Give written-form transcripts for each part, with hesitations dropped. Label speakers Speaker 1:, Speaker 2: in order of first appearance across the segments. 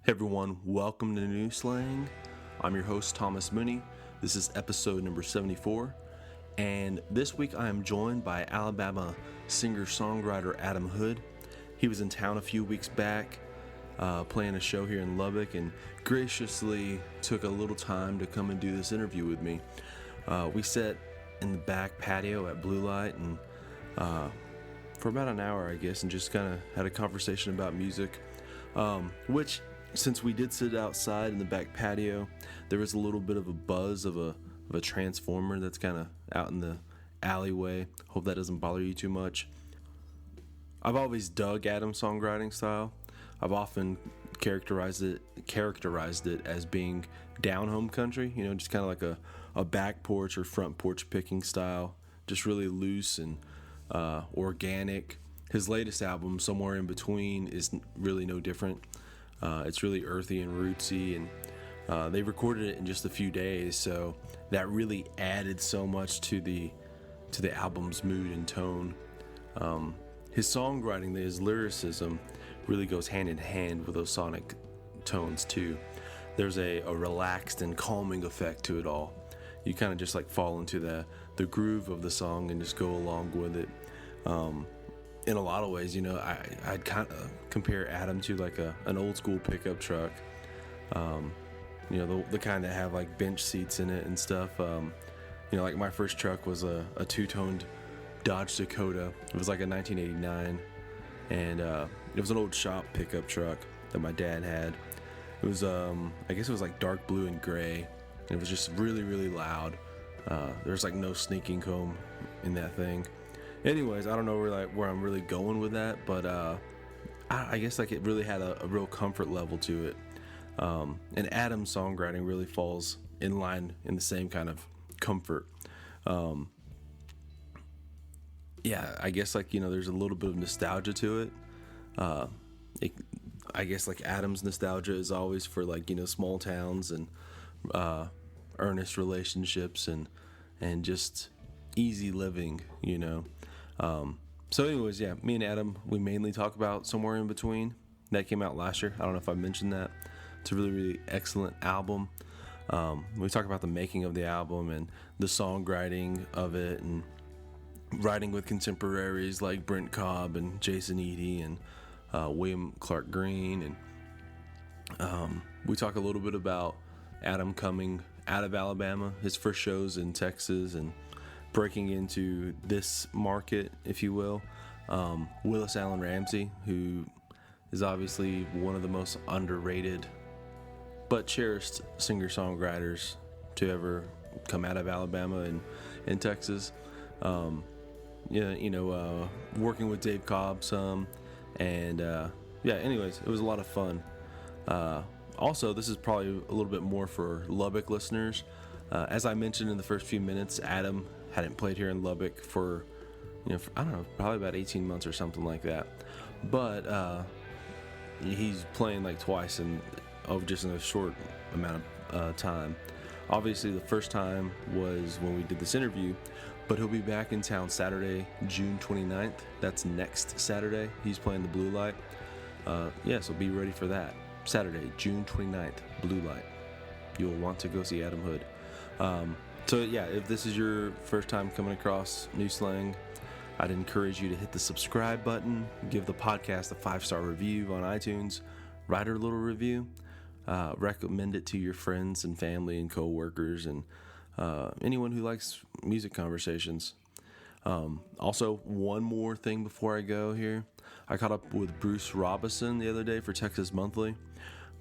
Speaker 1: Hey everyone, welcome to New Slang. I'm your host Thomas Mooney. This is episode number 74, and this week I am joined by Alabama singer-songwriter Adam Hood. He was in town a few weeks back, playing a show here in Lubbock, and graciously took a little time to come and do this interview with me. We sat in the back patio at Blue Light and for about an hour, I guess, and just kind of had a conversation about music, which, since we did sit outside in the back patio, there was a little bit of a buzz of a transformer that's kind of out in the alleyway. Hope that doesn't bother you too much. I've always dug Adam's songwriting style. I've often characterized it as being down home country, just kind of like a back porch or front porch picking style, just really loose and organic. His latest album, Somewhere in Between, is really no different. It's really earthy and rootsy, and they recorded it in just a few days, so that really added so much to the album's mood and tone. His songwriting, his lyricism, really goes hand in hand with those sonic tones too. There's a relaxed and calming effect to it all. You kind of just like fall into the groove of the song and just go along with it. In a lot of ways, I'd kind of compare Adam to like an old school pickup truck. The kind that have like bench seats in it and stuff. Like my first truck was a two-toned Dodge Dakota. It was like a 1989, and it was an old shop pickup truck that my dad had. It was, I guess it was like dark blue and gray, and it was just really, really loud. There's like no sneaking comb in that thing. Anyways, I don't know where I'm really going with that, but I guess like it really had a real comfort level to it. And Adam's songwriting really falls in line in the same kind of comfort. I guess like there's a little bit of nostalgia to it. I guess like Adam's nostalgia is always for like small towns and earnest relationships and just easy living. So anyways, me and Adam, we mainly talk about Somewhere in Between. That came out last year. I don't know if I mentioned that. It's a really, really excellent album. We talk about the making of the album and the songwriting of it, and writing with contemporaries like Brent Cobb and Jason Eady and William Clark Green. And we talk a little bit about Adam coming out of Alabama, his first shows in Texas, and breaking into this market, if you will. Willis Allen Ramsey, who is obviously one of the most underrated but cherished singer-songwriters to ever come out of Alabama and Texas. Working with Dave Cobb some, and anyways, it was a lot of fun. Also, this is probably a little bit more for Lubbock listeners. As I mentioned in the first few minutes, Adam hadn't played here in Lubbock for, I don't know, probably about 18 months or something like that. But he's playing like twice just in a short amount of time. Obviously, the first time was when we did this interview, but he'll be back in town Saturday, June 29th. That's next Saturday. He's playing the Blue Light. So be ready for that. Saturday, June 29th, Blue Light. You'll want to go see Adam Hood. If this is your first time coming across New Slang, I'd encourage you to hit the subscribe button, give the podcast a 5-star review on iTunes, write a little review, recommend it to your friends and family and coworkers and anyone who likes music conversations. Also, one more thing before I go here. I caught up with Bruce Robison the other day for Texas Monthly.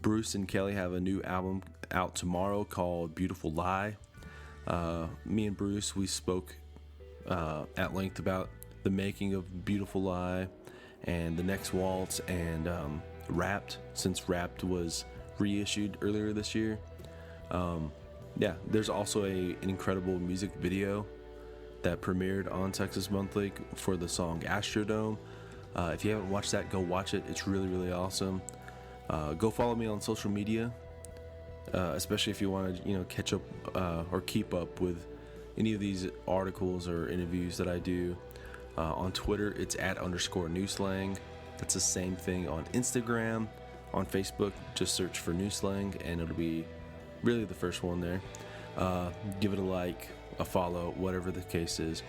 Speaker 1: Bruce and Kelly have a new album out tomorrow called Beautiful Lie. Me and Bruce, we spoke at length about the making of Beautiful Lie and The Next Waltz and Wrapped, since Wrapped was reissued earlier this year. There's also an incredible music video that premiered on Texas Monthly for the song Astrodome. If you haven't watched that, go watch it. It's really, really awesome. Go follow me on social media, especially if you want to, catch up or keep up with any of these articles or interviews that I do. On Twitter, it's @_newslang. That's the same thing on Instagram. on Facebook. Just search for New Slang, and it'll be really the first one there. Give it a like, a follow, whatever the case is.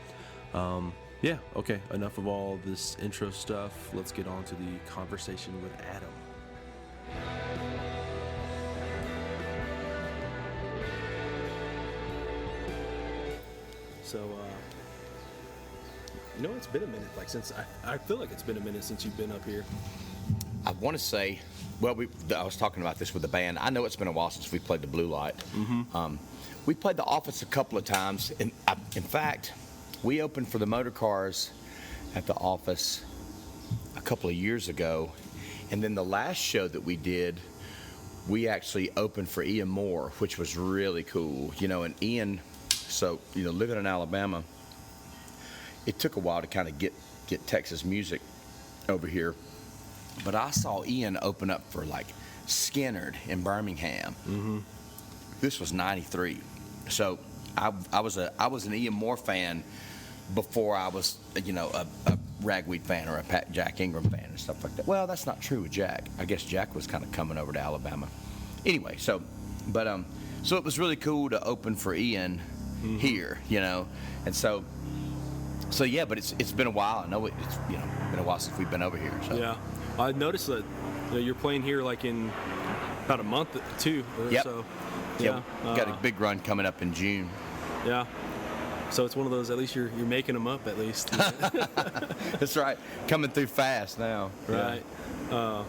Speaker 1: Yeah, okay, enough of all this intro stuff. Let's get on to the conversation with Adam. So, it's been a minute, since I feel like it's been a minute since you've been up here.
Speaker 2: I want to say, I was talking about this with the band. I know it's been a while since we played the Blue Light.
Speaker 1: Mm-hmm.
Speaker 2: We played the Office a couple of times. And in fact, we opened for the Motor Cars at the Office a couple of years ago. And then the last show that we did, we actually opened for Ian Moore, which was really cool. And Ian, living in Alabama, it took a while to kind of get Texas music over here. But I saw Ian open up for Skinnerd in Birmingham.
Speaker 1: Mm-hmm.
Speaker 2: This was '93, so I was an Ian Moore fan before I was a Ragweed fan or a Jack Ingram fan and stuff like that. Well, that's not true with Jack. I guess Jack was kind of coming over to Alabama. Anyway, so it was really cool to open for Ian
Speaker 1: mm-hmm.
Speaker 2: here, and so yeah. But it's been a while. I know it's been a while since we've been over here. So.
Speaker 1: Yeah. I noticed that you're playing here in about a month too.
Speaker 2: Yep.
Speaker 1: So,
Speaker 2: yeah. We've got a big run coming up in June.
Speaker 1: Yeah. So it's one of those. At least you're making them up. At least.
Speaker 2: That's right. Coming through fast now.
Speaker 1: Right.
Speaker 2: Yeah.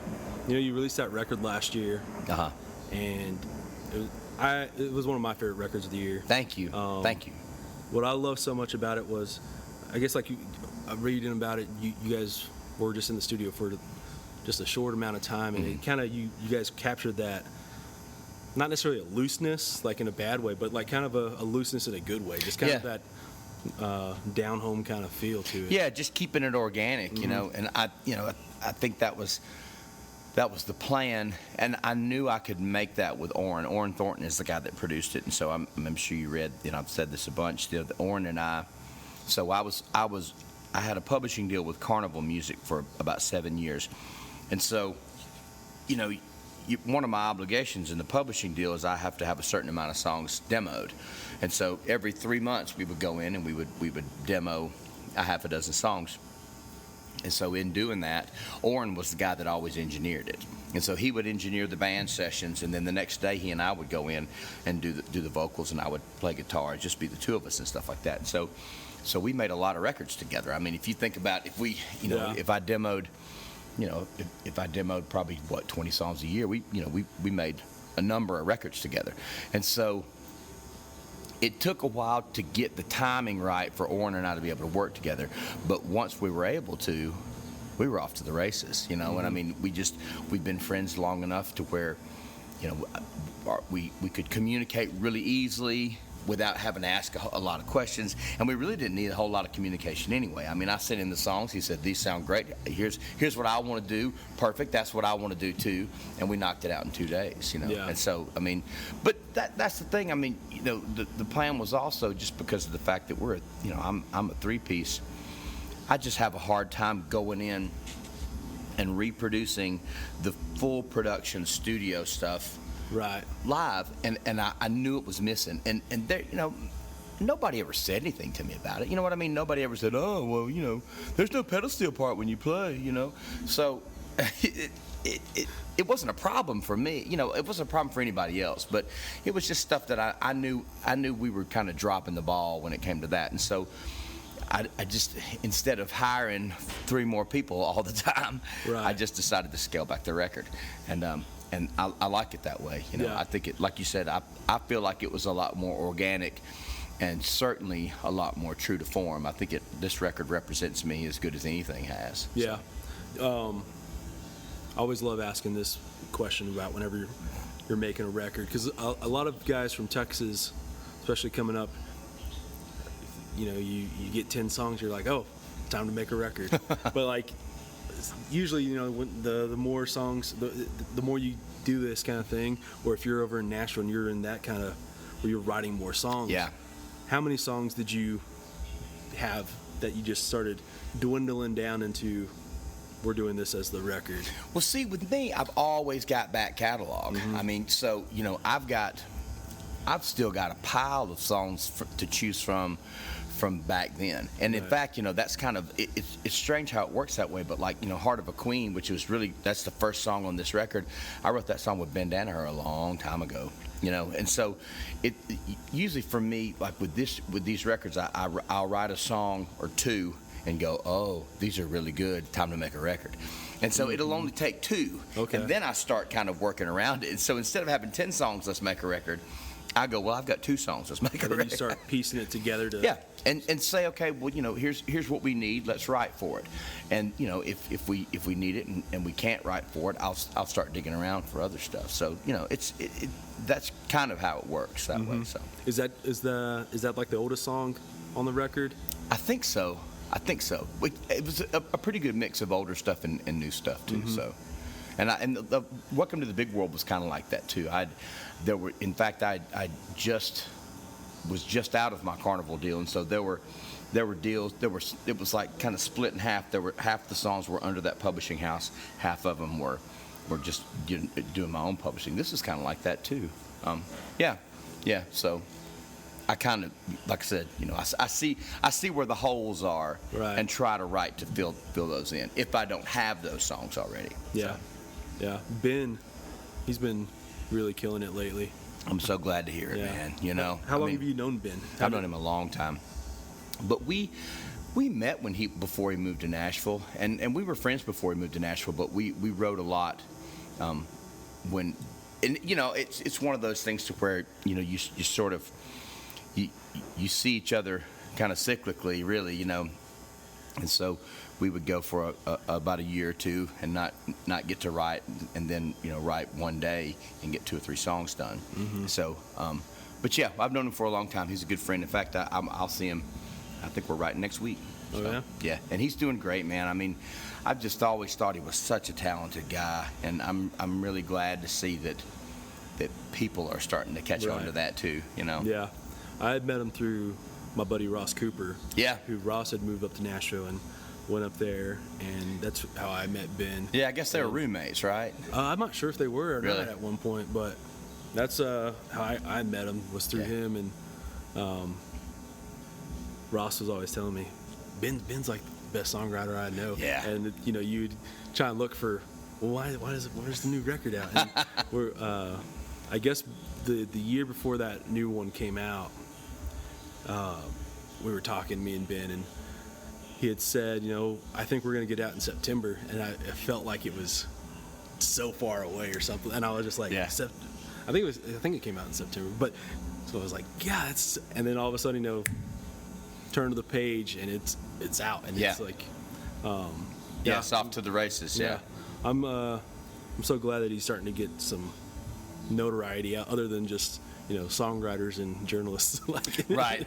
Speaker 1: You released that record last year.
Speaker 2: Uh-huh.
Speaker 1: And it was one of my favorite records of the year.
Speaker 2: Thank you. Thank you.
Speaker 1: What I love so much about it was, I guess reading about it, you guys were just in the studio for just a short amount of time, and
Speaker 2: mm-hmm.
Speaker 1: it kind of you guys captured that, not necessarily a looseness in a bad way, but kind of a looseness in a good way, just kind of that down home kind of feel to it.
Speaker 2: Yeah, just keeping it organic,
Speaker 1: mm-hmm.
Speaker 2: And I think that was the plan, and I knew I could make that with Orrin. Orrin Thornton is the guy that produced it, and so I'm sure you read, I've said this a bunch. Orrin and I had a publishing deal with Carnival Music for about 7 years. And so, one of my obligations in the publishing deal is I have to have a certain amount of songs demoed. And so every 3 months we would go in and we would demo a half a dozen songs. And so in doing that, Orrin was the guy that always engineered it. And so he would engineer the band sessions, and then the next day he and I would go in and do the vocals, and I would play guitar, just be the two of us and stuff like that. And so we made a lot of records together. I mean, if you think about if I demoed, if I demoed probably 20 songs a year, we made a number of records together. And so it took a while to get the timing right for Orrin and I to be able to work together. But once we were able to, we were off to the races, mm-hmm. And I mean, we've been friends long enough to where, we could communicate really easily without having to ask a lot of questions, and we really didn't need a whole lot of communication anyway. I mean, I sent in the songs. He said, "These sound great. Here's what I want to do. Perfect. That's what I want to do too." And we knocked it out in 2 days.
Speaker 1: Yeah.
Speaker 2: And so, I mean, but that's the thing. I mean, the plan was also just because of the fact that I'm a three-piece. I just have a hard time going in and reproducing the full production studio stuff.
Speaker 1: Right.
Speaker 2: Live, and I knew it was missing, and there, nobody ever said anything to me about it. You know what I mean? Nobody ever said, "Oh, well, there's no pedal steel part when you play," So it wasn't a problem for me. It wasn't a problem for anybody else, but it was just stuff that I knew we were kind of dropping the ball when it came to that, and so. I just, instead of hiring 3 more people all the time,
Speaker 1: right.
Speaker 2: I just decided to scale back the record, and I like it that way.
Speaker 1: Yeah.
Speaker 2: I think it, like you said, I feel like it was a lot more organic, and certainly a lot more true to form. I think this record represents me as good as anything has.
Speaker 1: Yeah. I always love asking this question about whenever you're making a record, because a lot of guys from Texas, especially coming up, you get 10 songs, you're like, oh, time to make a record. But usually, when the more songs, the more you do this kind of thing, or if you're over in Nashville and you're in that kind of where you're writing more songs.
Speaker 2: Yeah.
Speaker 1: How many songs did you have that you just started dwindling down into we're doing this as the record?
Speaker 2: Well, see, with me, I've always got back catalog. I mean, so I've still got a pile of songs to choose from back then. And in fact, that's kind of it's strange how it works that way. But like Heart of a Queen, which was really that's the first song on this record. I wrote that song with Ben Danaher a long time ago. And so it usually for me, like with these records, I'll write a song or two and go, oh, these are really good. Time to make a record. And so it'll only take two.
Speaker 1: Okay.
Speaker 2: And then I start kind of working around it. And so instead of having 10 songs, let's make a record, I go, well, I've got 2 songs, let's make a record.
Speaker 1: And then you start piecing it together to...
Speaker 2: Yeah, and say, okay, well, here's what we need, let's write for it. And, if we need it and we can't write for it, I'll start digging around for other stuff. So, that's kind of how it works that way. So
Speaker 1: Is that like the oldest song on the record?
Speaker 2: I think so. It was a pretty good mix of older stuff and new stuff too. So, and the Welcome to the Big World was kind of like that too. I was just out of my Carnival deal, and so there were deals. It was like kind of split in half. Half the songs were under that publishing house, half of them were just doing my own publishing. This is kind of like that too. Yeah. So I kind of, like I said, I see where the holes are,
Speaker 1: right,
Speaker 2: and try to write to fill those in if I don't have those songs already.
Speaker 1: Yeah,
Speaker 2: so.
Speaker 1: Yeah. Ben, he's been really killing it lately.
Speaker 2: I'm so glad to hear it, man.
Speaker 1: How long have you known Ben?
Speaker 2: I've known him a long time, but we met before he moved to Nashville, and we were friends before he moved to Nashville. But we wrote a lot when, and it's one of those things to where you sort of you see each other kind of cyclically, really, and so we would go for about a year or two and not get to write, and then write one day and get 2 or 3 songs done. So, but yeah, I've known him for a long time. He's a good friend. In fact, I'll see him. I think we're writing next week.
Speaker 1: So, oh yeah.
Speaker 2: Yeah, and he's doing great, man. I mean, I've just always thought he was such a talented guy, and I'm really glad to see that people are starting to catch on to that too.
Speaker 1: Yeah, I had met him through my buddy Ross Cooper.
Speaker 2: Yeah.
Speaker 1: Who Ross had moved up to Nashville and went up there, and that's how I met Ben.
Speaker 2: Yeah, I guess they were roommates, right?
Speaker 1: I'm not sure if they were or
Speaker 2: really?
Speaker 1: Not at one point, but that's how I met him, was through him. And Ross was always telling me, Ben's like the best songwriter I know.
Speaker 2: Yeah.
Speaker 1: And you'd try and look for, well, where's the new record out? And we're I guess the year before that new one came out, we were talking, me and Ben, and he had said, I think we're going to get out in September. And it felt like it was so far away or something. And I was just like,
Speaker 2: yeah.
Speaker 1: I think it came out in September. But so I was like, yeah, and then all of a sudden, turn to the page and it's out. And it's like,
Speaker 2: it's off to the races. Yeah.
Speaker 1: I'm so glad that he's starting to get some notoriety out, other than just songwriters and journalists.
Speaker 2: Right.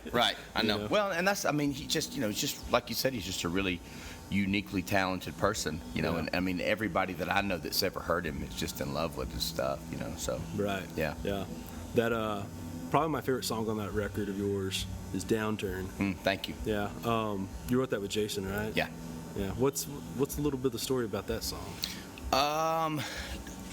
Speaker 2: I know. Well, and that's, he just, just like you said, he's just a really uniquely talented person, and I mean, everybody that I know that's ever heard him is just in love with his stuff, so.
Speaker 1: Right.
Speaker 2: Yeah.
Speaker 1: That, probably my favorite song on that record of yours is Downturn.
Speaker 2: Thank you.
Speaker 1: Yeah. You wrote that with Jason, right?
Speaker 2: Yeah.
Speaker 1: Yeah. What's a little bit of the story about that song?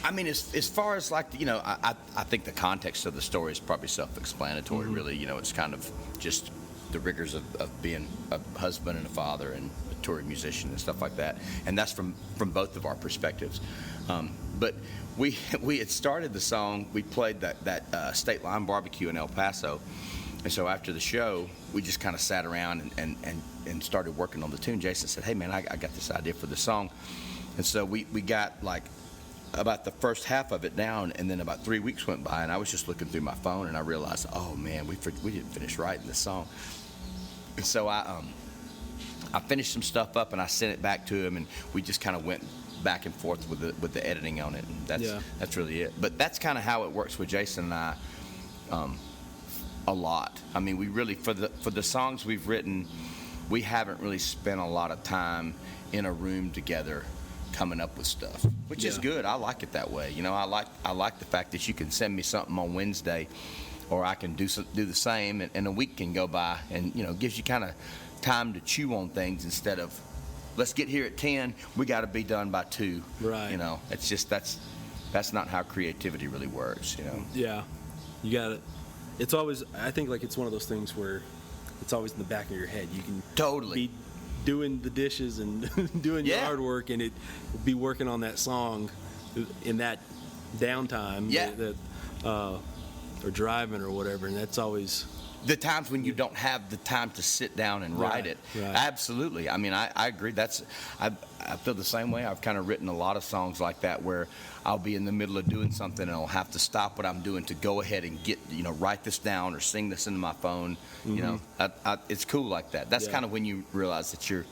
Speaker 2: As far as I think the context of the story is probably self-explanatory, really. It's kind of just the rigors of being a husband and a father and a touring musician and stuff like that. And that's from both of our perspectives. But we had started the song, we played that State Line Barbecue in El Paso. And so after the show, we just kind of sat around and started working on the tune. Jason said, hey, man, I got this idea for the song. And so we got about the first half of it down, and then about 3 weeks went by, and I was just looking through my phone, and I realized, oh man, we didn't finish writing this song. And so I finished some stuff up, and I sent it back to him, and we just kind of went back and forth with the editing on it, and that's really it. But that's kind of how it works with Jason and I, a lot. We really, for the songs we've written, we haven't really spent a lot of time in a room together coming up with stuff, which is good. I like it that way. I like the fact that you can send me something on Wednesday, or I can do the same, and a week can go by, and gives you kind of time to chew on things instead of let's get here at 10. We got to be done by 2.
Speaker 1: Right.
Speaker 2: You know, it's just that's not how creativity really works. You know.
Speaker 1: Yeah, you got it. It's always, I think, like it's one of those things where it's always in the back of your head. You can
Speaker 2: Totally.
Speaker 1: be doing the dishes and doing
Speaker 2: Yeah.
Speaker 1: yard work, and it be working on that song in that downtime.
Speaker 2: Yeah.
Speaker 1: Or driving or whatever, and that's always
Speaker 2: The times when you don't have the time to sit down and write it.
Speaker 1: Right.
Speaker 2: Absolutely. I mean, I agree. I feel the same way. I've kind of written a lot of songs like that where I'll be in the middle of doing something and I'll have to stop what I'm doing to go ahead and write this down or sing this into my phone. You know, it's cool like that. That's kind of when you realize that you're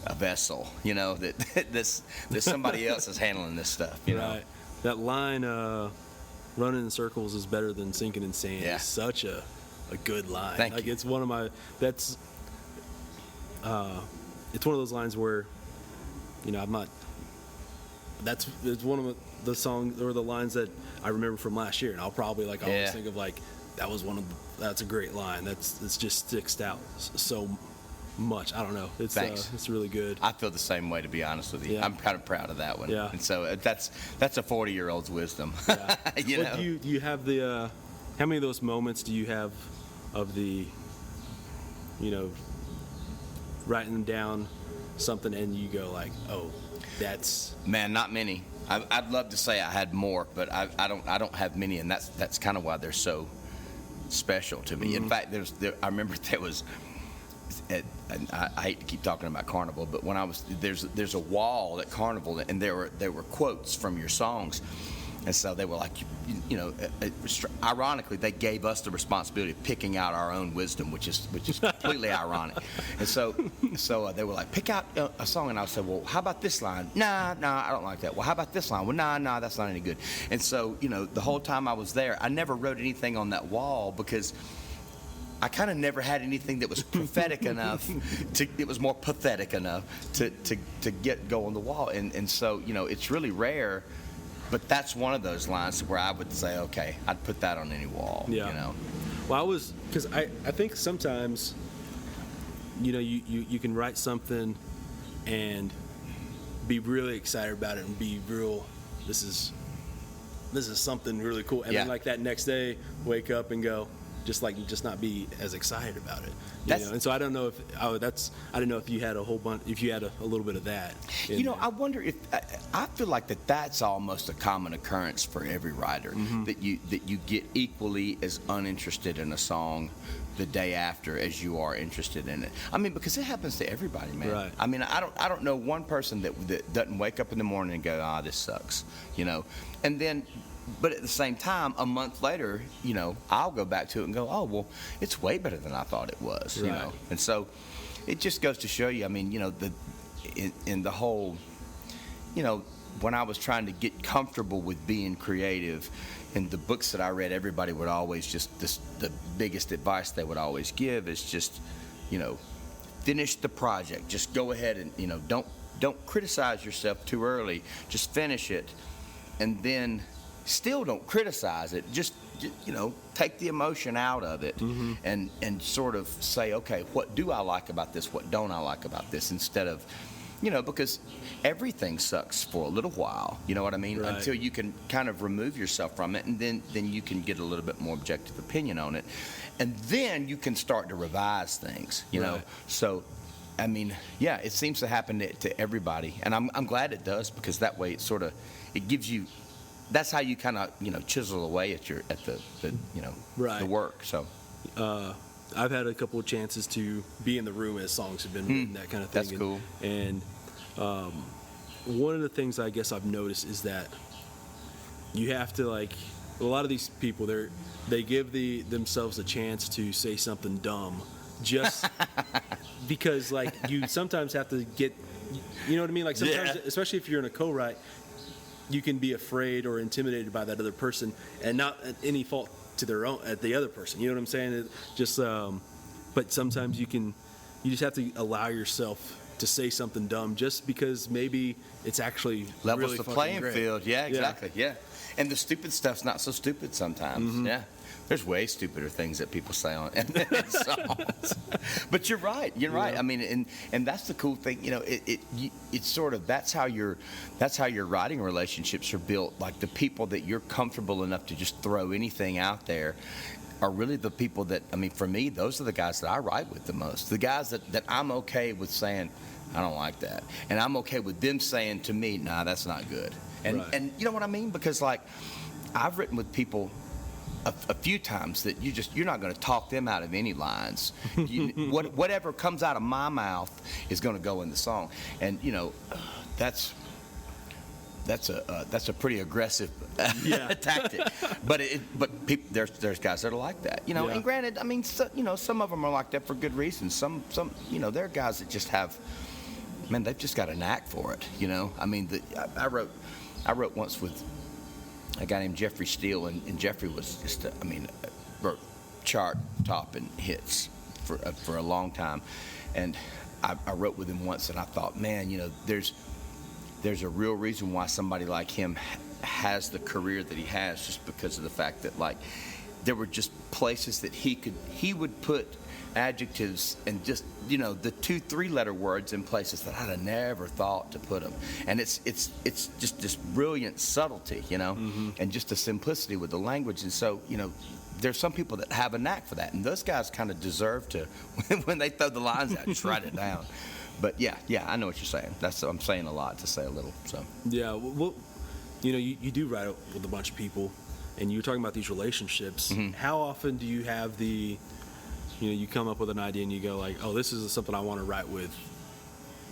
Speaker 2: a vessel, that somebody else is handling this stuff, you know.
Speaker 1: That line, running in circles is better than sinking in sand, is such a good line.
Speaker 2: Thank you.
Speaker 1: It's one of my, it's one of those lines where, I'm not, it's one of the songs or the lines that I remember from last year, and I'll probably always think of that's a great line. It's just sticks out so much. I don't know. It's really good.
Speaker 2: I feel the same way, to be honest with you.
Speaker 1: Yeah.
Speaker 2: I'm kind of proud of that one.
Speaker 1: Yeah.
Speaker 2: And so that's a 40-year-old's wisdom.
Speaker 1: Yeah.
Speaker 2: you know.
Speaker 1: Do you have the how many of those moments do you have of the writing down something and you go like, oh, that's
Speaker 2: Man, not many. I'd love to say I had more, but I don't have many, and that's kind of why they're so special to me. In fact, I remember there was. And I hate to keep talking about Carnival, but when there's a wall at Carnival, and there were quotes from your songs, and so they were like, ironically, they gave us the responsibility of picking out our own wisdom, which is completely ironic. And so they were like, pick out a song, and I said, well, how about this line? Nah, I don't like that. Well, how about this line? Well, nah, that's not any good. And so the whole time I was there, I never wrote anything on that wall because I kind of never had anything that was prophetic enough it was more pathetic enough to go on the wall. And so, it's really rare, but that's one of those lines where I would say, okay, I'd put that on any wall,
Speaker 1: Well, because I think sometimes, you can write something and be really excited about it and be real, this is something really cool. And then that next day, wake up and go, just not be as excited about it, And so I don't know if I didn't know if you had a whole bunch, if you had a little bit of that.
Speaker 2: I wonder if I feel like that's almost a common occurrence for every writer, that you get equally as uninterested in a song the day after as you are interested in it. I mean, because it happens to everybody, man.
Speaker 1: Right.
Speaker 2: I mean, I don't know one person that doesn't wake up in the morning and go, this sucks, and then. But at the same time, a month later, I'll go back to it and go, oh, well, it's way better than I thought it was, And so it just goes to show you, I mean, in the whole, when I was trying to get comfortable with being creative, in the books that I read, everybody would always the biggest advice they would always give is just, finish the project. Just go ahead and, don't criticize yourself too early. Just finish it. And then still don't criticize it. Just take the emotion out of it, and sort of say, okay, what do I like about this? What don't I like about this? Instead of, because everything sucks for a little while. You know what I mean?
Speaker 1: Right.
Speaker 2: Until you can kind of remove yourself from it, and then you can get a little bit more objective opinion on it, and then you can start to revise things. You know, so. I mean, it seems to happen to everybody, and I'm glad it does, because that way it gives you. That's how you kind of chisel away at the work. So
Speaker 1: I've had a couple of chances to be in the room as songs have been written, that kind of thing.
Speaker 2: That's cool.
Speaker 1: And one of the things I guess I've noticed is that you have to a lot of these people they give themselves a chance to say something dumb just because you sometimes have to get, you know what I mean? Sometimes, especially if you're in a co-write, you can be afraid or intimidated by that other person, and not at any fault to the other person. You know what I'm saying? It just, but sometimes you just have to allow yourself to say something dumb, just because maybe it's actually
Speaker 2: levels
Speaker 1: really
Speaker 2: the
Speaker 1: fucking
Speaker 2: playing
Speaker 1: great.
Speaker 2: field. Yeah, exactly. Yeah. And the stupid stuff's not so stupid sometimes.
Speaker 1: Mm-hmm.
Speaker 2: Yeah. There's way stupider things that people say on in songs. But you're right. You're right.
Speaker 1: Yeah.
Speaker 2: I mean, and that's the cool thing. You know, it's sort of that's how your writing relationships are built. Like the people that you're comfortable enough to just throw anything out there are really the people that, I mean, for me, those are the guys that I write with the most. The guys that I'm okay with saying, I don't like that. And I'm okay with them saying to me, nah, that's not good. And
Speaker 1: Right.
Speaker 2: and you know what I mean? Because like I've written with people a few times that you're not going to talk them out of any lines. Whatever comes out of my mouth is going to go in the song. And you know, that's a pretty aggressive tactic. But there's guys that are like that, you know.
Speaker 1: Yeah.
Speaker 2: And granted, I mean, you know, some of them are like that for good reasons. Some you know, there are guys that just have, man, they've just got a knack for it, you know. I mean, I wrote once with a guy named Jeffrey Steele, and Jeffrey was just, wrote chart-topping hits for a long time. And I wrote with him once, and I thought, man, you know, there's a real reason why somebody like him has the career that he has, just because of the fact that, like, there were just places that he would put adjectives and just, you know, the 2-3 letter words in places that I'd have never thought to put them. And it's just this brilliant subtlety, you know, and just the simplicity with the language. And so, you know, there's some people that have a knack for that, and those guys kind of deserve to, when they throw the lines out, just write it down. But yeah, I know what you're saying. I'm saying a lot to say a little. So
Speaker 1: Yeah, well, you know, you do write with a bunch of people, and you're talking about these relationships. How often do you have you know, you come up with an idea and you go like, oh, this is something I want to write with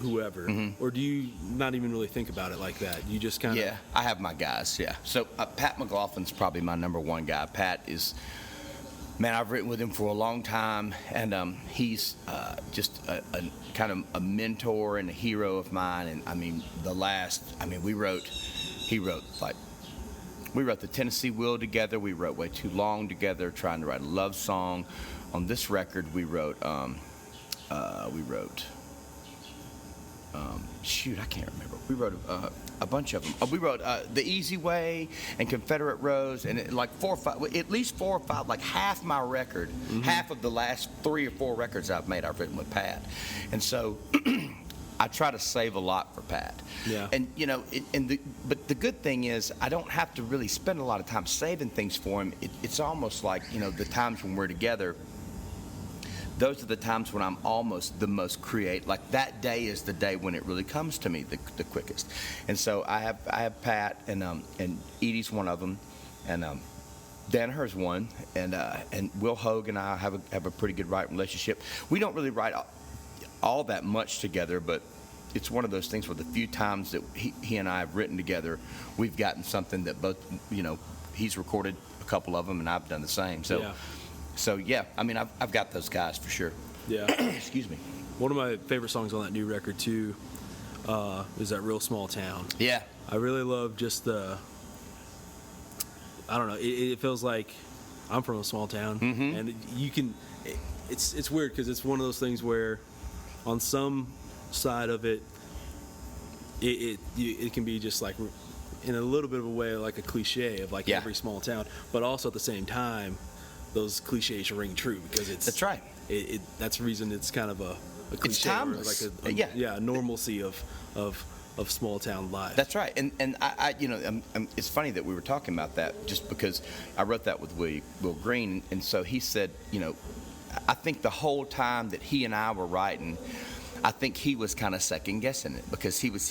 Speaker 1: whoever, or do you not even really think about it like that? You just kind of...
Speaker 2: Yeah, I have my guys, yeah. So Pat McLaughlin's probably my number one guy. Pat is, man, I've written with him for a long time, and he's just a kind of a mentor and a hero of mine. And I mean, we wrote the Tennessee Will together. We wrote Way Too Long together, trying to write a love song. On this record, we wrote shoot, I can't remember. We wrote a bunch of them. We wrote The Easy Way and Confederate Rose, and like 4 or 5, at least 4 or 5, like half my record, half of the last 3 or 4 records I've made, I've written with Pat. And so I try to save a lot for Pat.
Speaker 1: Yeah.
Speaker 2: And you know, but the good thing is I don't have to really spend a lot of time saving things for him. It's almost like, you know, the times when we're together, those are the times when I'm almost the most creative. Like that day is the day when it really comes to me the quickest. And so I have Pat, and Edie's one of them, and Danaher's one, and Will Hogue and I have a pretty good writing relationship. We don't really write all that much together, but it's one of those things where the few times that he and I have written together, we've gotten something that both, you know, he's recorded a couple of them and I've done the same. So. Yeah. So yeah, I mean, I've got those guys for sure.
Speaker 1: Yeah.
Speaker 2: Excuse me.
Speaker 1: One of my favorite songs on that new record too is that Real Small Town.
Speaker 2: Yeah.
Speaker 1: I really love just I don't know. It feels like I'm from a small town, and you can. It's weird because it's one of those things where, on some side of it, it can be just like, in a little bit of a way, like a cliche of like every small town, but also at the same time, those cliches ring true because it's.
Speaker 2: That's right.
Speaker 1: That's the reason it's kind of a cliche.
Speaker 2: It's timeless.
Speaker 1: Like a normalcy of small town life.
Speaker 2: That's right. And I you know, it's funny that we were talking about that just because I wrote that with Will Green, and so he said, you know, I think the whole time that he and I were writing, I think he was kind of second guessing it because he would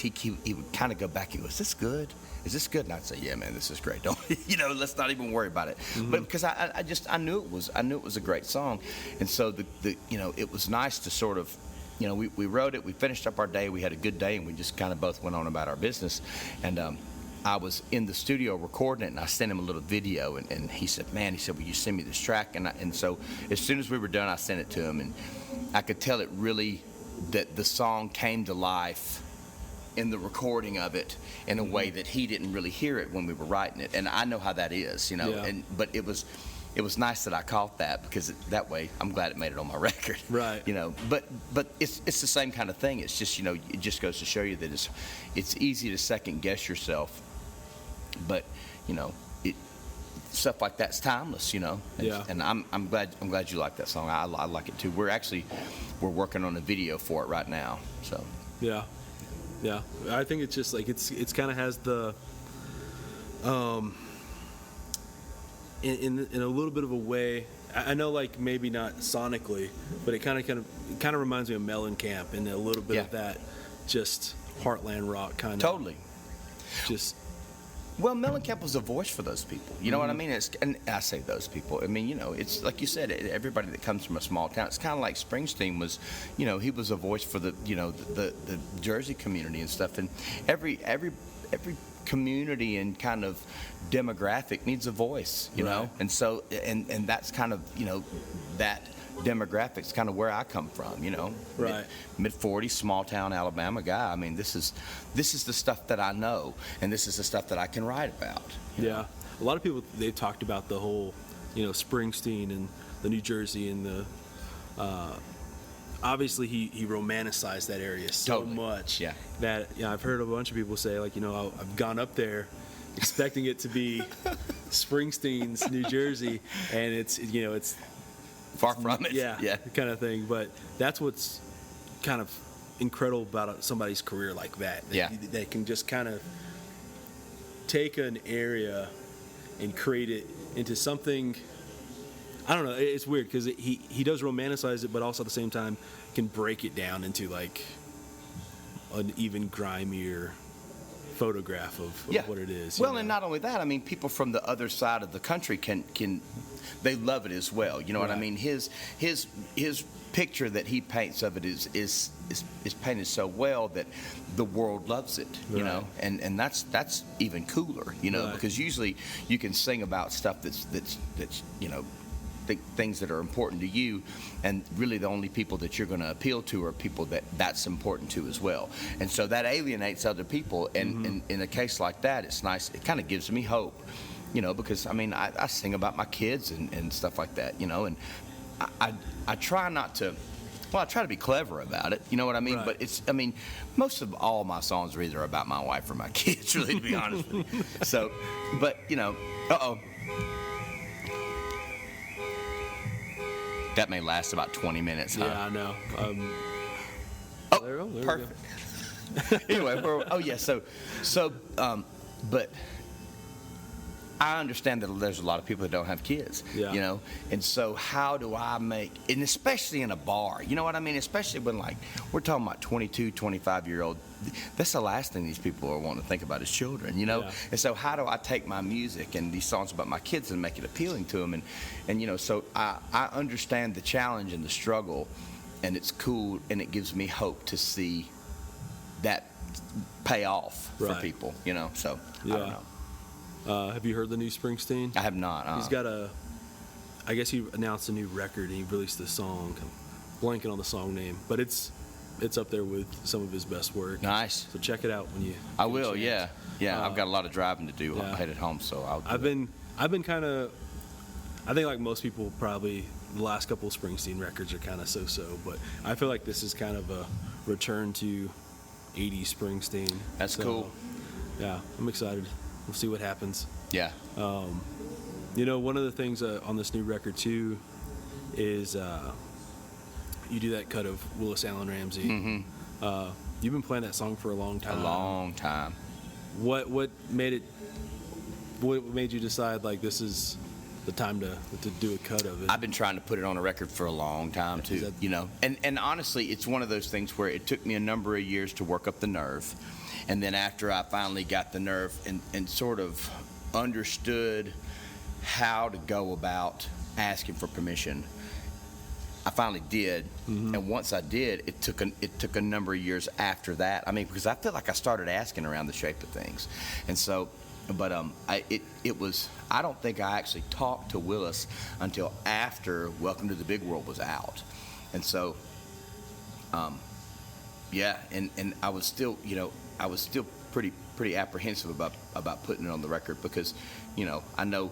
Speaker 2: kind of go back and go, is this good? Is this good? And I'd say, yeah, man, this is great. Don't, you know, let's not even worry about it. But because I knew it was a great song, and so the you know, it was nice to sort of, you know, we wrote it, we finished up our day, we had a good day, and we just kind of both went on about our business. And I was in the studio recording it, and I sent him a little video, and he said, man, will you send me this track? And so as soon as we were done, I sent it to him, and I could tell it really, that the song came to life in the recording of it in a way that he didn't really hear it when we were writing it. And I know how that is, you know. Yeah. But it was nice that I caught that because that way I'm glad it made it on my record.
Speaker 1: Right.
Speaker 2: You know, but it's the same kind of thing. It's just, you know, it just goes to show you that it's easy to second guess yourself. But you know, stuff like that's timeless, you know. And I'm glad you like that song. I like it too. We're working on a video for it right now. So
Speaker 1: yeah. I think it's just like it's kind of has the in a little bit of a way. I know, like, maybe not sonically, but it kind of reminds me of Mellencamp and a little bit of that, just heartland rock kind of.
Speaker 2: Totally.
Speaker 1: Just.
Speaker 2: Well, Mellencamp was a voice for those people. You know what I mean? And I say those people. I mean, you know, it's like you said, everybody that comes from a small town. It's kind of like Springsteen was, you know, he was a voice for the, you know, the Jersey community and stuff. And every community and kind of demographic needs a voice, you know. And so, and that's kind of, you know, that demographics kind of where I come from, you know. Mid 40s, small town Alabama guy. I mean, this is the stuff that I know, and this is the stuff that I can write about.
Speaker 1: Yeah, a lot of people, they've talked about the whole, you know, Springsteen and the New Jersey and the obviously he romanticized that area so much that I've heard a bunch of people say, like, you know, I've gone up there expecting it to be Springsteen's New Jersey, and it's, you know, it's
Speaker 2: far from it.
Speaker 1: Yeah, kind of thing. But that's what's kind of incredible about somebody's career like that. They can just kind of take an area and create it into something. I don't know. It's weird because he does romanticize it, but also at the same time can break it down into like an even grimier photograph of what it is.
Speaker 2: Well, and not only that, I mean, people from the other side of the country can they love it as well. You know what I mean? His picture that he paints of it is painted so well that the world loves it. You know, and that's even cooler. You know, because usually you can sing about stuff that's you know, things that are important to you, and really the only people that you're going to appeal to are people that's important to as well. And so that alienates other people, and in a case like that, it's nice. It kind of gives me hope, you know, because I mean I sing about my kids and stuff like that, you know, and I try not to. Well, I try to be clever about it, you know what I mean? But I mean, most of all my songs are either about my wife or my kids, really, to be honest with you. So, but, you know, that may last about 20 minutes, huh?
Speaker 1: Yeah, I know. There
Speaker 2: Perfect. Anyway, but I understand that there's a lot of people that don't have kids, you know, and so how do I and especially in a bar, you know what I mean? Especially when, like, we're talking about 22, 25-year-old, that's the last thing these people are wanting to think about is children, you know? And so how do I take my music and these songs about my kids and make it appealing to them? And you know, so I understand the challenge and the struggle, and it's cool, and it gives me hope to see that pay off for people, you know? So, I don't know.
Speaker 1: Have you heard the new Springsteen?
Speaker 2: I have not.
Speaker 1: He's got I guess he announced a new record and he released a song. I'm blanking on the song name, but it's up there with some of his best work.
Speaker 2: Nice.
Speaker 1: So check it out when you.
Speaker 2: I will. Yeah. I've got a lot of driving to do headed home, so I've been
Speaker 1: kind of. I think like most people probably the last couple of Springsteen records are kind of so, but I feel like this is kind of a return to 80s Springsteen.
Speaker 2: That's cool.
Speaker 1: Yeah, I'm excited. We'll see what happens.
Speaker 2: Yeah.
Speaker 1: You know, one of the things on this new record too is you do that cut of Willis Allen Ramsey.
Speaker 2: Mm-hmm.
Speaker 1: You've been playing that song for a long time.
Speaker 2: A long time.
Speaker 1: What made you decide like this is the time to do a cut of it?
Speaker 2: I've been trying to put it on a record for a long time too. You know, and honestly, it's one of those things where it took me a number of years to work up the nerve. And then after I finally got the nerve and sort of understood how to go about asking for permission, I finally did. Mm-hmm. And once I did, it took a number of years after that. I mean, because I feel like I started asking around the shape of things. And so, but it was, I don't think I actually talked to Willis until after Welcome to the Big World was out. And so, and I was still, you know, pretty apprehensive about putting it on the record because, you know, I know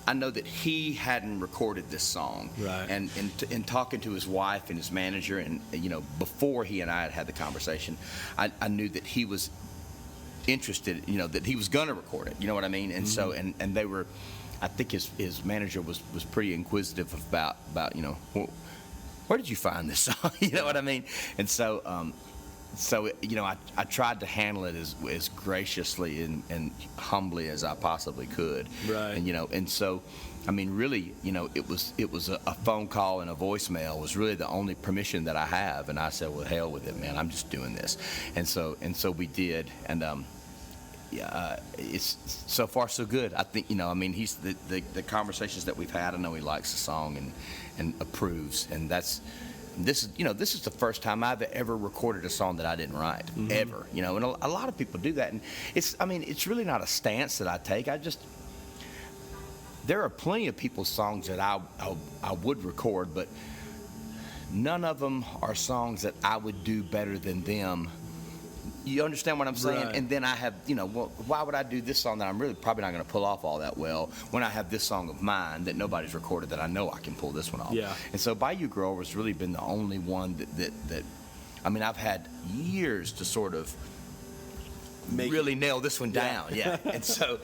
Speaker 2: that he hadn't recorded this song, and in talking to his wife and his manager, and you know, before he and I had the conversation, I knew that he was interested, that he was gonna record it. You know what I mean? And so and they were, I think his manager was pretty inquisitive about where did you find this song? You know what I mean? And so I tried to handle it as graciously and humbly as I possibly could.
Speaker 1: Right.
Speaker 2: And so, I mean, really, it was a phone call and a voicemail was really the only permission that I have. And I said, well, hell with it, man. I'm just doing this. And so we did. And it's so far so good. I think, he's the conversations that we've had. I know he likes the song and approves. And this is the first time I've ever recorded a song that I didn't write, ever. And a lot of people do that, and it's really not a stance that I take. There are plenty of people's songs that I would record, but none of them are songs that I would do better than them. You understand what I'm saying?
Speaker 1: Right.
Speaker 2: And then I have, well, why would I do this song that I'm really probably not going to pull off all that well when I have this song of mine that nobody's recorded that I know I can pull this one off?
Speaker 1: Yeah.
Speaker 2: And so Bayou Girl has really been the only one that I've had years to sort of really nail this one down. Yeah. And so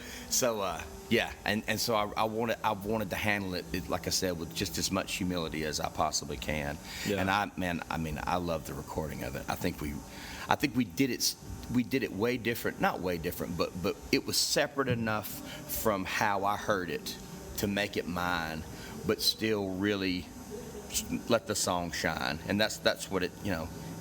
Speaker 2: yeah. And so I wanted to handle it, like I said, with just as much humility as I possibly can. Yeah. And I love the recording of it. I think we did it way different, not way different, but it was separate enough from how I heard it to make it mine, but still really let the song shine. And that's what it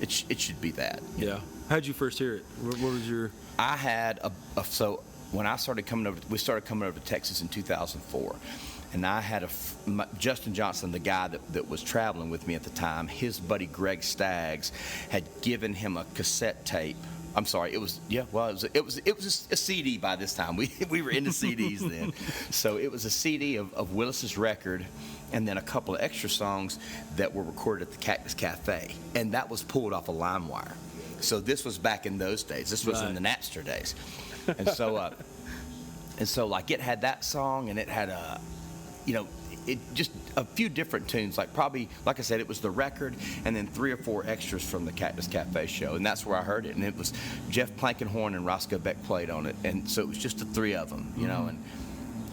Speaker 2: should be that.
Speaker 1: Yeah. How'd you first hear it? What was your?
Speaker 2: I had so when I started coming over, we started coming over to Texas in 2004. And I had Justin Johnson, the guy that was traveling with me at the time, his buddy Greg Staggs had given him a cassette tape. I'm sorry, it was a CD by this time. We were into CDs then. So it was a CD of Willis's record and then a couple of extra songs that were recorded at the Cactus Cafe. And that was pulled off of LimeWire. So this was back in those days. This was in the Napster days. And so like it had that song and it had it just a few different tunes, like I said, it was the record and then 3 or 4 extras from the Cactus Cafe show, and that's where I heard it. And it was Jeff Plankenhorn and Roscoe Beck played on it, and so it was just the 3 of them, and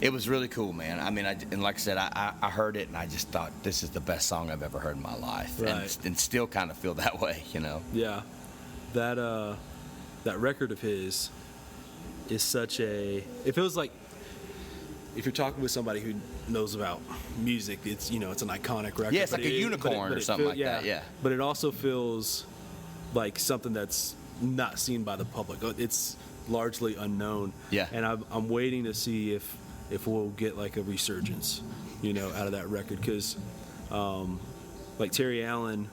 Speaker 2: it was really cool, man. And like I said, I heard it and I just thought this is the best song I've ever heard in my life, and still kind of feel that way,
Speaker 1: Yeah, that record of his is such a. It feels like. If you're talking with somebody who knows about music, it's it's an iconic record.
Speaker 2: Yeah, it's like a unicorn or something like that. Yeah.
Speaker 1: But it also feels like something that's not seen by the public. It's largely unknown.
Speaker 2: Yeah.
Speaker 1: And I'm waiting to see if we'll get like a resurgence, out of that record, because like Terry Allen,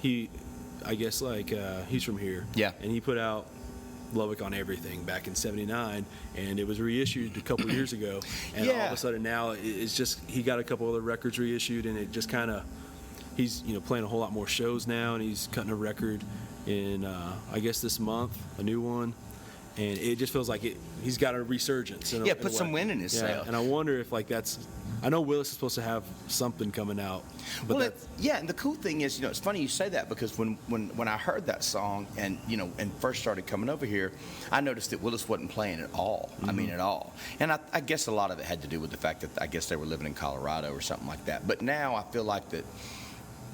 Speaker 1: he's from here.
Speaker 2: Yeah.
Speaker 1: And he put out Lubbock on Everything back in '79, and it was reissued a couple years ago, and all of a sudden now it's just he got a couple other records reissued, and it just kind of he's playing a whole lot more shows now, and he's cutting a record in I guess this month, a new one, and it just feels like he's got a resurgence.
Speaker 2: Put some wind in his sail.
Speaker 1: And I wonder if that's. I know Willis is supposed to have something coming out. But
Speaker 2: and the cool thing is, it's funny you say that, because when I heard that song and first started coming over here, I noticed that Willis wasn't playing at all. I mean, at all. And I guess a lot of it had to do with the fact that I guess they were living in Colorado or something like that. But now I feel like that,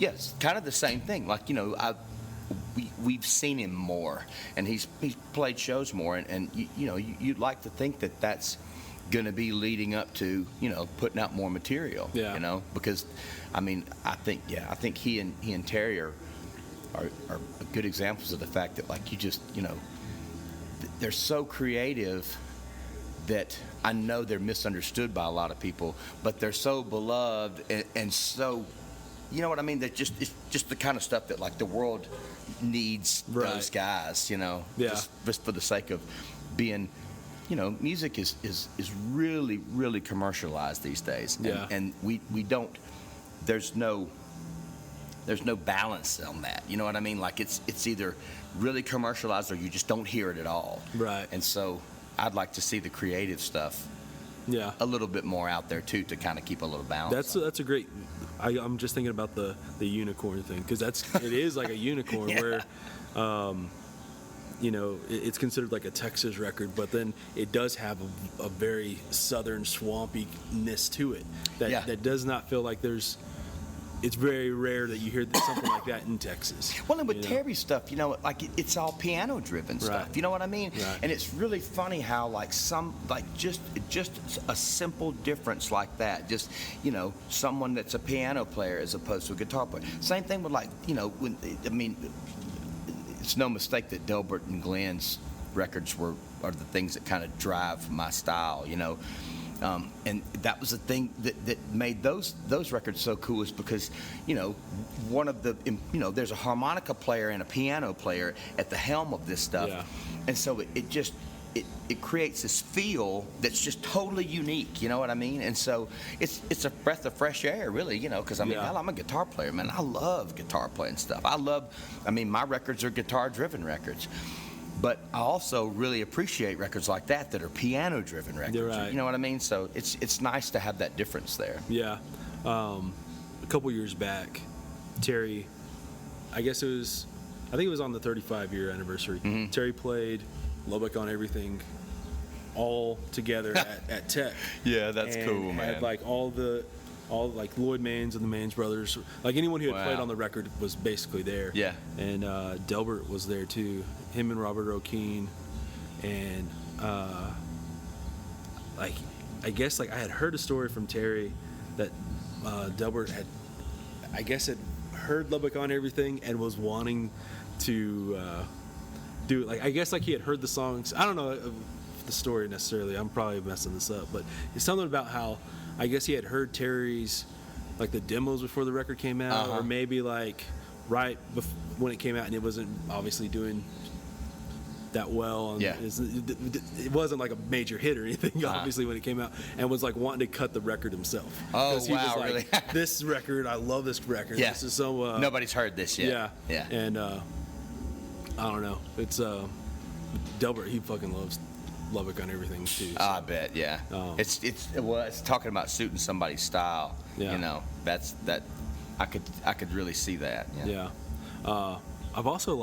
Speaker 2: yes, kind of the same thing. Like, we've seen him more, and he's played shows more, and you'd like to think that that's going to be leading up to putting out more material. Because I think he and Terry are good examples of the fact that, like, you just they're so creative that I know they're misunderstood by a lot of people, but they're so beloved and so what I mean, that it's just the kind of stuff that, like, the world needs. Those guys, just for the sake of being. Music is really, really commercialized these days. And we don't, there's no balance on that. You know what I mean? Like, it's either really commercialized or you just don't hear it at all.
Speaker 1: Right.
Speaker 2: And so I'd like to see the creative stuff a little bit more out there too, to kind of keep a little balance. That's
Speaker 1: a great, I'm just thinking about the unicorn thing, because it is like a unicorn where, it's considered like a Texas record, but then it does have a very southern swampiness to it that does not feel like it's very rare that you hear something like that in Texas.
Speaker 2: Well, and with Terry's stuff, like it's all piano driven stuff.
Speaker 1: Right.
Speaker 2: You know what I mean?
Speaker 1: Right.
Speaker 2: And it's really funny how just a simple difference like that. Just someone that's a piano player as opposed to a guitar player. Same thing with it's no mistake that Delbert and Glenn's records are the things that kind of drive my style. And that was the thing that made those records so cool, is because one of the there's a harmonica player and a piano player at the helm of this stuff, and so it creates this feel that's just totally unique. You know what I mean? And so it's a breath of fresh air, really. Because hell, I'm a guitar player, man. I love guitar playing stuff. My records are guitar driven records. But I also really appreciate records like that are piano-driven records.
Speaker 1: You're right.
Speaker 2: You know what I mean? So it's nice to have that difference there.
Speaker 1: Yeah. A couple years back, Terry, I think it was on the 35-year anniversary. Mm-hmm. Terry played Lubbock on Everything all together at Tech.
Speaker 2: Yeah, that's cool, man.
Speaker 1: Had like all like Lloyd Maines and the Maines brothers, like anyone who had played on the record was basically there.
Speaker 2: Yeah.
Speaker 1: And Delbert was there too. Him and Robert O'Keen, and I guess I had heard a story from Terry that Delbert had heard Lubbock on Everything and was wanting to do it. I guess he had heard the songs. I don't know the story necessarily. I'm probably messing this up, but it's something about how I guess he had heard Terry's the demos before the record came out, or maybe right when it came out, and it wasn't obviously doing that well, and it wasn't like a major hit or anything, obviously, when it came out, and was wanting to cut the record himself.
Speaker 2: Oh,
Speaker 1: he
Speaker 2: wow,
Speaker 1: was
Speaker 2: really?
Speaker 1: This record, I love this record.
Speaker 2: Yeah.
Speaker 1: This is so
Speaker 2: nobody's heard this yet.
Speaker 1: Yeah. And I don't know, it's Delbert, he fucking loves Lubbock on Everything too. So.
Speaker 2: I bet, yeah. It's talking about suiting somebody's style.
Speaker 1: Yeah.
Speaker 2: I could really see that.
Speaker 1: Yeah. I've also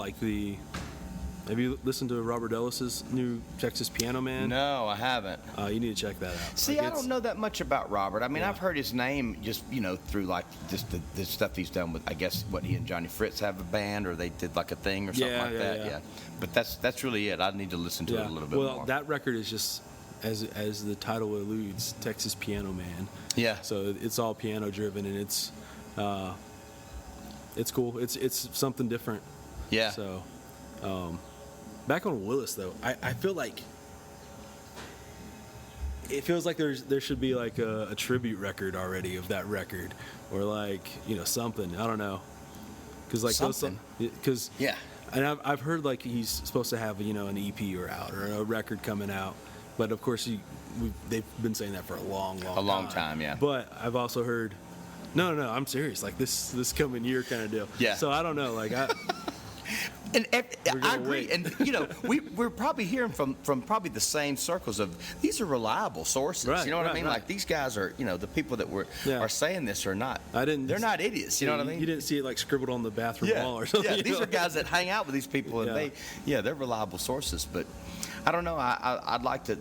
Speaker 1: have you listened to Robert Ellis's new Texas Piano Man?
Speaker 2: No, I haven't.
Speaker 1: You need to check that out.
Speaker 2: See, I don't know that much about Robert. I've heard his name just through just the stuff he's done with, I guess, what he and Johnny Fritz have a band, or they did a thing or something like that. Yeah. But that's really it. I need to listen to it a little bit more.
Speaker 1: Well, that record is just, as the title alludes, Texas Piano Man.
Speaker 2: Yeah.
Speaker 1: So it's all piano driven, and it's cool. It's something different.
Speaker 2: Yeah.
Speaker 1: So. Back on Willis though, I feel like it feels like there should be a tribute record already of that record, or something. I don't know, because
Speaker 2: yeah.
Speaker 1: And I've heard he's supposed to have an EP or a record coming out, but of course they've been saying that for a long
Speaker 2: time. Yeah.
Speaker 1: But I've also heard no, I'm serious, this coming year kind of deal.
Speaker 2: Yeah.
Speaker 1: So I don't know,
Speaker 2: And I agree. And, we're probably hearing from probably the same circles of these are reliable sources.
Speaker 1: Right,
Speaker 2: you know what I mean?
Speaker 1: right.
Speaker 2: These guys are, the people that are saying this are not. They're not idiots. You know what I mean?
Speaker 1: You didn't see it scribbled on the bathroom wall or something.
Speaker 2: Yeah, these are guys that hang out with these people, and they're reliable sources. But I don't know. I'd like to,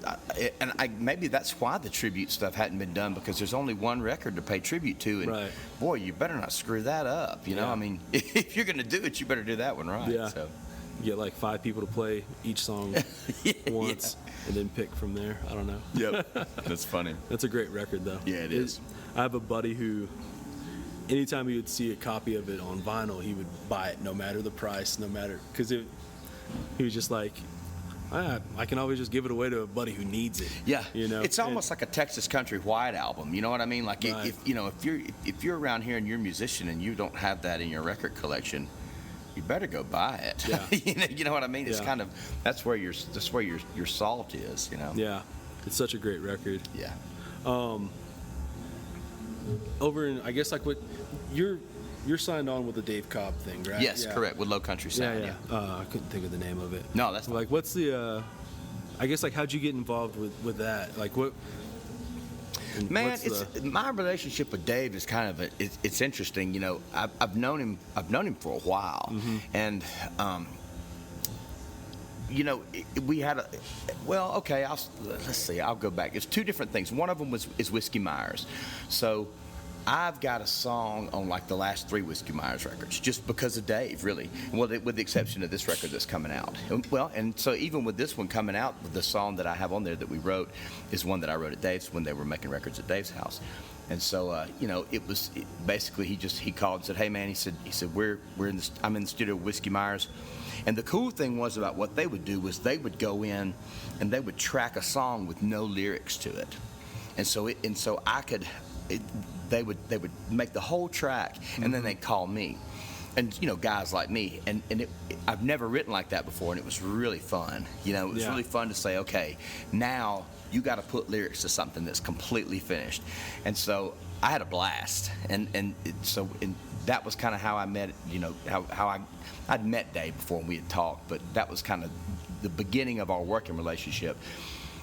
Speaker 2: maybe that's why the tribute stuff hadn't been done, because there's only one record to pay tribute to, and boy, you better not screw that up. You know, if you're going to do it, you better do that one right.
Speaker 1: Yeah.
Speaker 2: So.
Speaker 1: You get 5 people to play each song once, and then pick from there. I don't know.
Speaker 2: Yep, that's funny.
Speaker 1: That's a great record, though.
Speaker 2: Yeah, it is.
Speaker 1: I have a buddy who, anytime he would see a copy of it on vinyl, he would buy it, no matter the price, because he was just I can always just give it away to a buddy who needs it.
Speaker 2: Yeah, it's almost like a Texas Country White album. You know what I mean? If you're around here and you're a musician and you don't have that in your record collection, you better go buy it.
Speaker 1: Yeah.
Speaker 2: You know what I mean? It's kind of that's where your salt is.
Speaker 1: Yeah, it's such a great record.
Speaker 2: Yeah.
Speaker 1: Over in, I guess what you're signed on with the Dave Cobb thing, right?
Speaker 2: Yes, correct, with Low Country Sound.
Speaker 1: Yeah. I couldn't think of the name of it.
Speaker 2: No, that's fine.
Speaker 1: What's the? I guess how'd you get involved with that? What?
Speaker 2: Man, my relationship with Dave is kind of it's interesting. I've known him for a while, and we had a, well, okay, let's see, I'll go back. It's two different things. One of them is Whiskey Myers. So I've got a song on like the last 3 Whiskey Myers records, just because of Dave, really. Well, with the exception of this record that's coming out. Well, and so even with this one coming out, the song that I have on there that we wrote is one that I wrote at Dave's when they were making records at Dave's house. And so, basically he called and said, "Hey man," he said, I'm in the studio with Whiskey Myers. And the cool thing was about what they would do was they would go in and they would track a song with no lyrics to it. And so they would make the whole track, and then they'd call me, and guys like me, and I've never written like that before, and it was really fun. It was really fun to say, okay, now you got to put lyrics to something that's completely finished. And so I had a blast, and that was kind of how I met, how I'd met Dave before and we had talked, but that was kind of the beginning of our working relationship.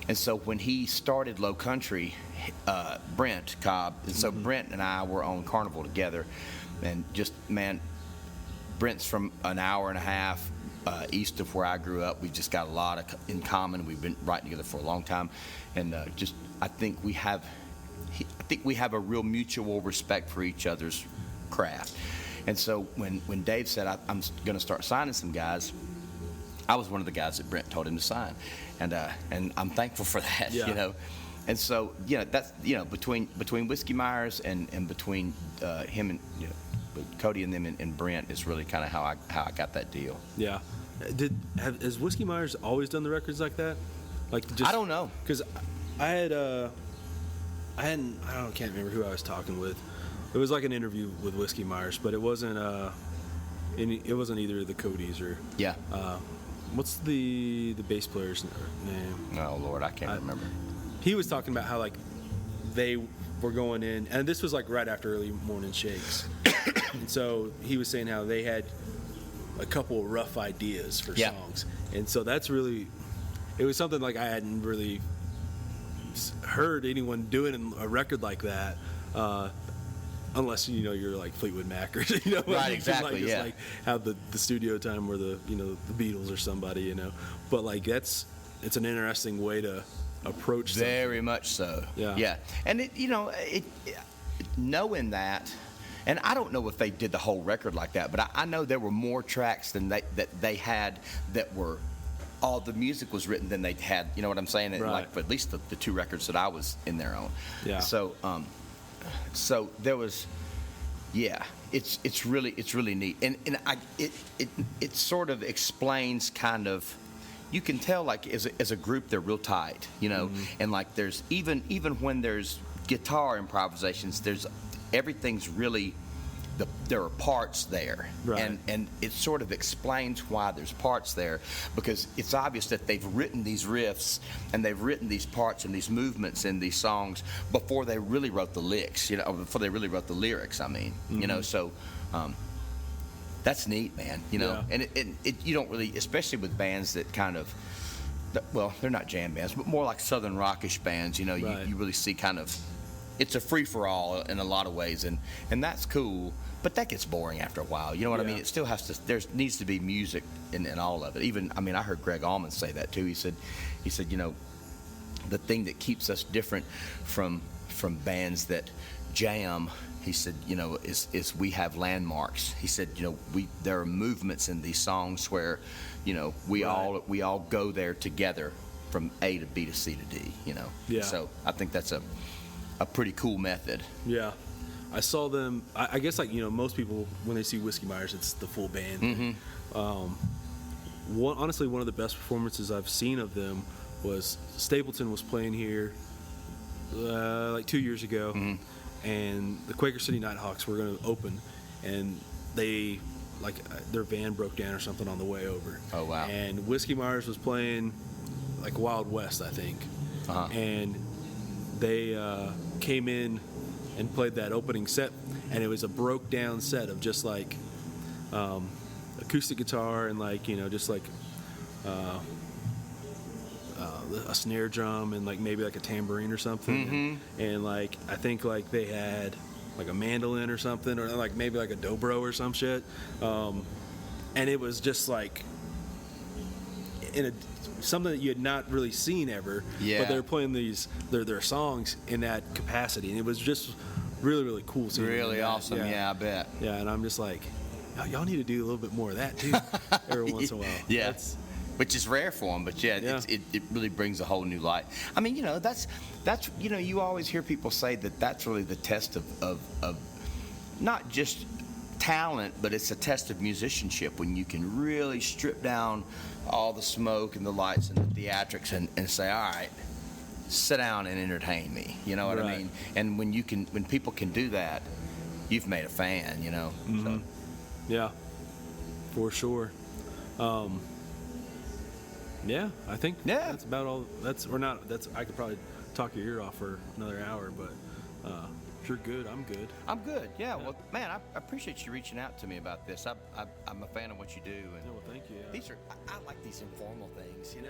Speaker 2: And so when he started Low Country, Brent Cobb, and so Brent and I were on Carnival together, and just, man, Brent's from an hour and a half east of where I grew up. We've just got a lot in common. We've been writing together for a long time, and I think we have a real mutual respect for each other's craft. And so when Dave said, I'm going to start signing some guys, I was one of the guys that Brent told him to sign, and I'm thankful for that. And so that's between Whiskey Myers and between him and Cody and them and Brent is really kind of how I got that deal.
Speaker 1: Yeah. Has Whiskey Myers always done the records like that?
Speaker 2: I don't know,
Speaker 1: because I can't remember who I was talking with. It was like an interview with Whiskey Myers, but it wasn't either of the Codys or what's the bass player's name?
Speaker 2: Oh Lord, I can't remember.
Speaker 1: He was talking about how they were going in, and this was right after Early Morning Shakes, and so he was saying how they had a couple of rough ideas for songs, and so that's really, it was something I hadn't really heard anyone doing a record like that. Unless you're like Fleetwood Mac or
Speaker 2: right, exactly,
Speaker 1: have the studio time or the Beatles or somebody, but it's an interesting way to approach something.
Speaker 2: Very much so. Yeah. And it knowing that, and I don't know if they did the whole record like that, but I know there were more tracks than they had that were all the music was written than they had. You know what I'm saying?
Speaker 1: Right.
Speaker 2: For at least the 2 records that I was in there on.
Speaker 1: Yeah.
Speaker 2: So there was, it's really neat, and it sort of explains kind of, you can tell as a group they're real tight, and there's even when there's guitar improvisations, everything's really there are parts there,
Speaker 1: right.
Speaker 2: and it sort of explains why there's parts there, because it's obvious that they've written these riffs and they've written these parts and these movements in these songs before they really wrote the licks, before they really wrote the lyrics. So that's neat, man. And it you don't really, especially with bands that kind of, well, they're not jam bands, but more like southern rockish bands.
Speaker 1: Right.
Speaker 2: You really see kind of, it's a free-for-all in a lot of ways, and that's cool, but that gets boring after a while. You know what I mean? It still has to, there needs to be music in all of it. Even, I heard Greg Allman say that too. He said, the thing that keeps us different from bands that jam, he said, is we have landmarks. He said, there are movements in these songs where, we all go there together from A to B to C to D,
Speaker 1: Yeah.
Speaker 2: So I think that's a pretty cool method.
Speaker 1: Yeah. I saw them, I guess most people, when they see Whiskey Myers, it's the full band.
Speaker 2: Mm-hmm.
Speaker 1: Honestly, one of the best performances I've seen of them was Stapleton was playing here 2 years ago, and the Quaker City Nighthawks were going to open, and they, their van broke down or something on the way over.
Speaker 2: Oh, wow.
Speaker 1: And Whiskey Myers was playing Wild West, I think.
Speaker 2: Uh-huh.
Speaker 1: And they came in and played that opening set, and it was a broke down set of just acoustic guitar and just a snare drum and maybe a tambourine or something, and I think they had a mandolin or something, or maybe a dobro or some shit, and it was just in a something that you had not really seen ever.
Speaker 2: Yeah.
Speaker 1: But they were playing their songs in that capacity, and it was just really, really cool. Seeing
Speaker 2: Really awesome. Yeah, I bet.
Speaker 1: Yeah, and I'm just like, y'all need to do a little bit more of that too, every once in a while.
Speaker 2: Yeah. Which is rare for them, but yeah. It really brings a whole new light. I mean, that's you always hear people say that that's really the test of not just talent, but it's a test of musicianship, when you can really strip down all the smoke and the lights and the theatrics and say, all right, sit down and entertain me. You know what I mean? And when people can do that, you've made a fan.
Speaker 1: Mm-hmm.
Speaker 2: So.
Speaker 1: Yeah, for sure. Yeah, I think that's about all. I could probably talk your ear off for another hour, but if you're good, I'm good.
Speaker 2: I'm good. Yeah. Well, man, I appreciate you reaching out to me about this. I'm a fan of what you do. And
Speaker 1: well, thank you. Yeah.
Speaker 2: I like these informal things, and